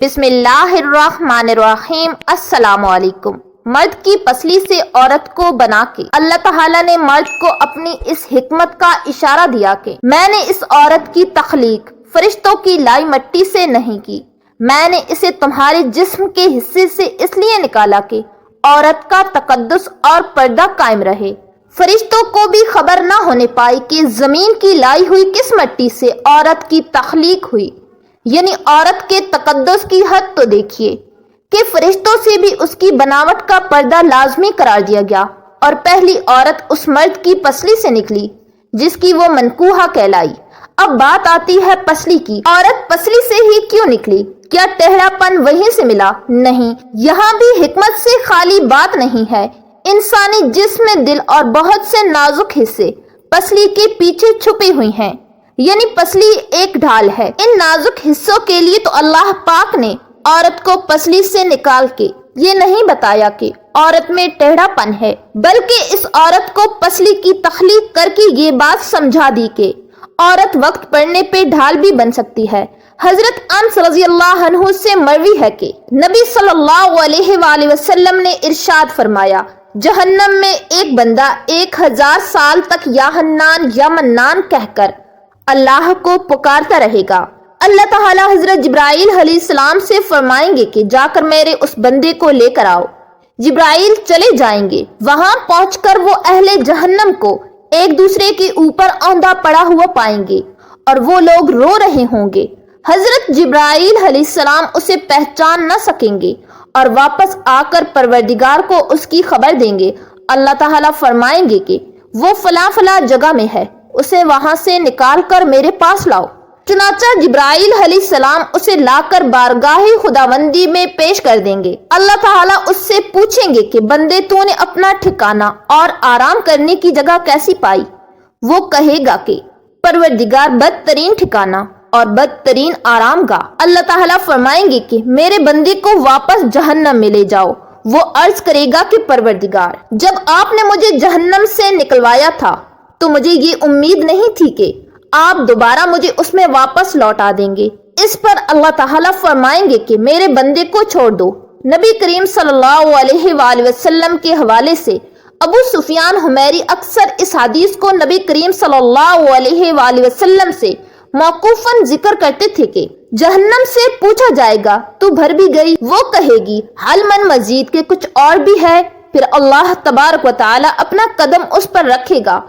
بسم اللہ الرحمن الرحیم۔ السلام علیکم۔ مرد کی پسلی سے عورت کو بنا کے اللہ تعالیٰ نے مرد کو اپنی اس حکمت کا اشارہ دیا کہ میں نے اس عورت کی تخلیق فرشتوں کی لائی مٹی سے نہیں کی، میں نے اسے تمہارے جسم کے حصے سے اس لیے نکالا کہ عورت کا تقدس اور پردہ قائم رہے۔ فرشتوں کو بھی خبر نہ ہونے پائی کہ زمین کی لائی ہوئی کس مٹی سے عورت کی تخلیق ہوئی، یعنی عورت کے تقدس کی حد تو دیکھیے کہ فرشتوں سے بھی اس کی بناوٹ کا پردہ لازمی قرار دیا گیا، اور پہلی عورت اس مرد کی پسلی سے نکلی جس کی وہ منکوحہ کہلائی۔ اب بات آتی ہے پسلی کی۔ عورت پسلی سے ہی کیوں نکلی؟ کیا ٹیڑھا پن وہیں سے ملا؟ نہیں، یہاں بھی حکمت سے خالی بات نہیں ہے۔ انسانی جسم میں دل اور بہت سے نازک حصے پسلی کے پیچھے چھپے ہوئے ہیں، یعنی پسلی ایک ڈھال ہے۔ ان نازک حصوں کے لیے تو اللہ پاک نے عورت کو پسلی سے نکال کے یہ نہیں بتایا کہ عورت میں ٹیڑھا پن ہے، بلکہ اس عورت کو پسلی کی تخلیق کر کے یہ بات سمجھا دی کہ عورت وقت پڑنے پہ ڈھال بھی بن سکتی ہے۔ حضرت انس رضی اللہ عنہ سے مروی ہے کہ نبی صلی اللہ علیہ وآلہ وسلم نے ارشاد فرمایا، جہنم میں ایک بندہ 1000 سال تک یا حنان یا منان کہہ کر اللہ کو پکارتا رہے گا۔ اللہ تعالیٰ حضرت جبرائیل علیہ السلام سے فرمائیں گے کہ جا کر میرے اس بندے کو لے کر آؤ۔ جبرائیل چلے جائیں گے، وہاں پہنچ کر وہ اہل جہنم کو ایک دوسرے کے اوپر اوندا پڑا ہوا پائیں گے اور وہ لوگ رو رہے ہوں گے۔ حضرت جبرائیل علیہ السلام اسے پہچان نہ سکیں گے اور واپس آ کر پروردگار کو اس کی خبر دیں گے۔ اللہ تعالیٰ فرمائیں گے کہ وہ فلاں فلاں جگہ میں ہے، اسے وہاں سے نکال کر میرے پاس لاؤ۔ چنانچہ جبرائیل علیہ السلام اسے لا کر بارگاہ خداوندی میں پیش کر دیں گے۔ اللہ تعالیٰ اس سے پوچھیں گے کہ بندے تو نے اپنا ٹھکانہ اور آرام کرنے کی جگہ کیسی پائی؟ وہ کہے گا کہ پروردگار بدترین ٹھکانہ اور بدترین آرام گاہ۔ اللہ تعالیٰ فرمائیں گے کہ میرے بندے کو واپس جہنم میں لے جاؤ۔ وہ عرض کرے گا کہ پروردگار، جب آپ نے مجھے جہنم سے نکلوایا تھا تو مجھے یہ امید نہیں تھی کہ آپ دوبارہ مجھے اس میں واپس لوٹا دیں گے۔ اس پر اللہ تعالیٰ فرمائیں گے کہ میرے بندے کو چھوڑ دو۔ نبی کریم صلی اللہ علیہ وآلہ وسلم کے حوالے سے ابو سفیان حمیری اکثر اس حدیث کو نبی کریم صلی اللہ علیہ وآلہ وسلم سے موقوفاً ذکر کرتے تھے کہ جہنم سے پوچھا جائے گا تو بھر بھی گئی؟ وہ کہے گی حل من مزید کے کچھ اور بھی ہے؟ پھر اللہ تبارک و تعالی اپنا قدم اس پر رکھے گا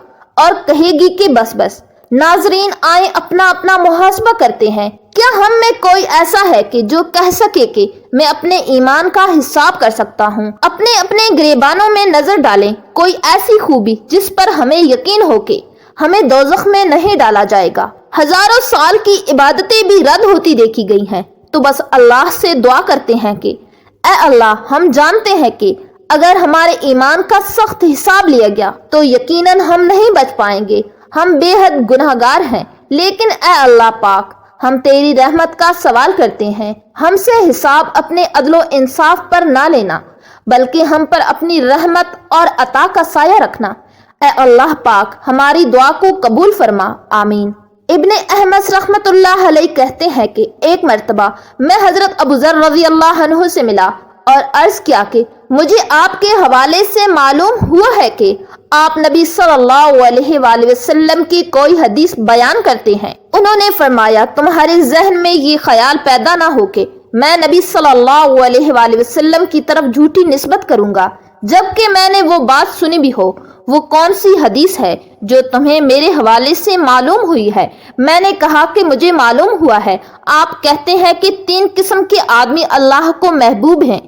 اور کہے گی کہ بس بس۔ ناظرین آئیں اپنا اپنا محاسبہ کرتے ہیں۔ کیا ہم میں کوئی ایسا ہے کہ جو کہہ سکے کہ میں اپنے ایمان کا حساب کر سکتا ہوں؟ اپنے اپنے گریبانوں میں نظر ڈالیں، کوئی ایسی خوبی جس پر ہمیں یقین ہو کہ ہمیں دوزخ میں نہیں ڈالا جائے گا۔ ہزاروں سال کی عبادتیں بھی رد ہوتی دیکھی گئی ہیں، تو بس اللہ سے دعا کرتے ہیں کہ اے اللہ، ہم جانتے ہیں کہ اگر ہمارے ایمان کا سخت حساب لیا گیا تو یقیناً ہم نہیں بچ پائیں گے، ہم بے حد گناہگار ہیں، لیکن اے اللہ پاک، ہم تیری رحمت کا سوال کرتے ہیں، ہم سے حساب اپنے عدل و انصاف پر نہ لینا بلکہ ہم پر اپنی رحمت اور عطا کا سایہ رکھنا۔ اے اللہ پاک، ہماری دعا کو قبول فرما، آمین۔ ابن احمد رحمت اللہ علیہ کہتے ہیں کہ ایک مرتبہ میں حضرت ابو ذر رضی اللہ عنہ سے ملا اور عرض کیا کہ مجھے آپ کے حوالے سے معلوم ہوا ہے کہ آپ نبی صلی اللہ علیہ وآلہ وسلم کی کوئی حدیث بیان کرتے ہیں۔ انہوں نے فرمایا، تمہارے ذہن میں یہ خیال پیدا نہ ہو کہ میں نبی صلی اللہ علیہ وآلہ وسلم کی طرف جھوٹی نسبت کروں گا، جبکہ میں نے وہ بات سنی بھی ہو۔ وہ کون سی حدیث ہے جو تمہیں میرے حوالے سے معلوم ہوئی ہے؟ میں نے کہا کہ مجھے معلوم ہوا ہے، آپ کہتے ہیں کہ 3 قسم کے آدمی اللہ کو محبوب ہیں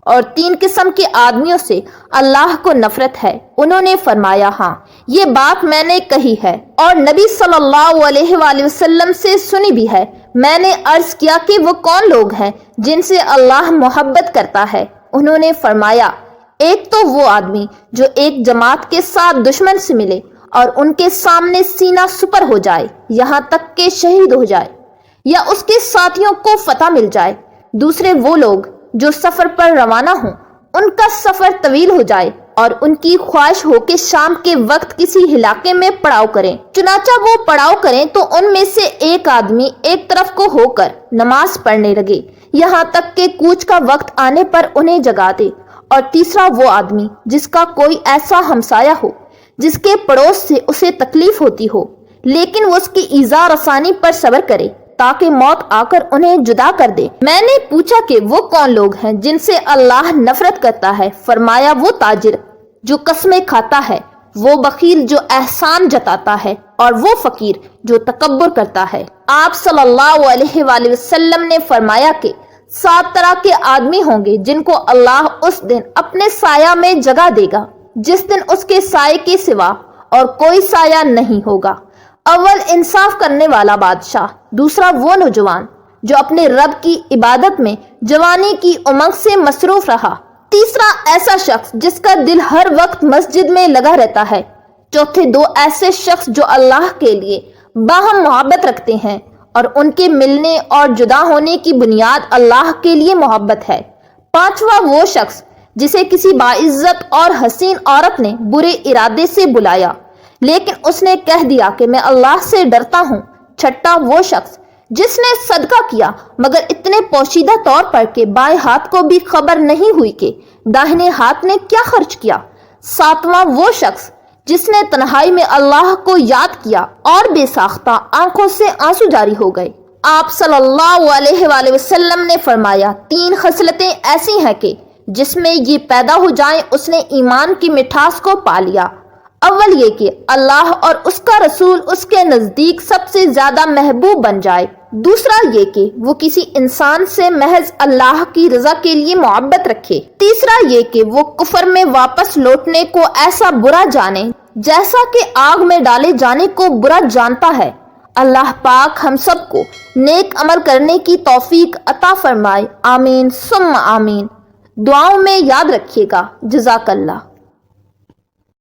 اور 3 قسم کے آدمیوں سے اللہ کو نفرت ہے۔ انہوں نے فرمایا، ہاں، یہ بات میں نے کہی ہے اور نبی صلی اللہ علیہ وآلہ وسلم سے سنی بھی ہے۔ میں نے عرض کیا کہ وہ کون لوگ ہیں جن سے اللہ محبت کرتا ہے؟ انہوں نے فرمایا، ایک تو وہ آدمی جو ایک جماعت کے ساتھ دشمن سے ملے اور ان کے سامنے سینہ سپر ہو جائے یہاں تک کہ شہید ہو جائے یا اس کے ساتھیوں کو فتح مل جائے۔ دوسرے وہ لوگ جو سفر پر روانہ ہوں، ان کا سفر طویل ہو جائے اور ان کی خواہش ہو کہ شام کے وقت کسی علاقے میں پڑاؤ کریں۔ چنانچہ وہ پڑاؤ کریں تو ان میں سے ایک آدمی ایک طرف کو ہو کر نماز پڑھنے لگے یہاں تک کہ کوچ کا وقت آنے پر انہیں جگا دے، اور تیسرا وہ آدمی جس کا کوئی ایسا ہمسایہ ہو جس کے پڑوس سے اسے تکلیف ہوتی ہو لیکن وہ اس کی ایذا رسانی پر صبر کرے تاکہ موت آ کر انہیں جدا کر دے۔ میں نے پوچھا کہ وہ کون لوگ ہیں جن سے اللہ نفرت کرتا ہے؟ فرمایا وہ تاجر جو قسمیں کھاتا ہے، وہ بخیل جو احسان جتاتا ہے، اور وہ فقیر جو تکبر کرتا ہے۔ آپ صلی اللہ علیہ وآلہ وسلم نے فرمایا کہ 7 طرح کے آدمی ہوں گے جن کو اللہ اس دن اپنے سایہ میں جگہ دے گا جس دن اس کے سائے کے سوا اور کوئی سایہ نہیں ہوگا۔ اول انصاف کرنے والا بادشاہ، دوسرا وہ نوجوان جو اپنے رب کی عبادت میں جوانی کی امنگ سے مصروف رہا، تیسرا ایسا شخص جس کا دل ہر وقت مسجد میں لگا رہتا ہے، چوتھے 2 ایسے شخص جو اللہ کے لیے باہم محبت رکھتے ہیں اور ان کے ملنے اور جدا ہونے کی بنیاد اللہ کے لیے محبت ہے، پانچواں وہ شخص جسے کسی باعزت اور حسین عورت نے برے ارادے سے بلایا لیکن اس نے کہہ دیا کہ میں اللہ سے ڈرتا ہوں، چھٹا وہ شخص جس نے صدقہ کیا مگر اتنے پوشیدہ طور پر کہ بائیں ہاتھ کو بھی خبر نہیں ہوئی کہ داہنے ہاتھ نے کیا خرچ کیا، ساتواں وہ شخص جس نے تنہائی میں اللہ کو یاد کیا اور بے ساختہ آنکھوں سے آنسو جاری ہو گئے۔ آپ صلی اللہ علیہ وآلہ وسلم نے فرمایا 3 خصلتیں ایسی ہیں کہ جس میں یہ پیدا ہو جائیں اس نے ایمان کی مٹھاس کو پا لیا۔ اول یہ کہ اللہ اور اس کا رسول اس کے نزدیک سب سے زیادہ محبوب بن جائے، دوسرا یہ کہ وہ کسی انسان سے محض اللہ کی رضا کے لیے محبت رکھے، تیسرا یہ کہ وہ کفر میں واپس لوٹنے کو ایسا برا جانے جیسا کہ آگ میں ڈالے جانے کو برا جانتا ہے۔ اللہ پاک ہم سب کو نیک عمل کرنے کی توفیق عطا فرمائے، آمین ثم آمین۔ دعاؤں میں یاد رکھیے گا۔ جزاک اللہ۔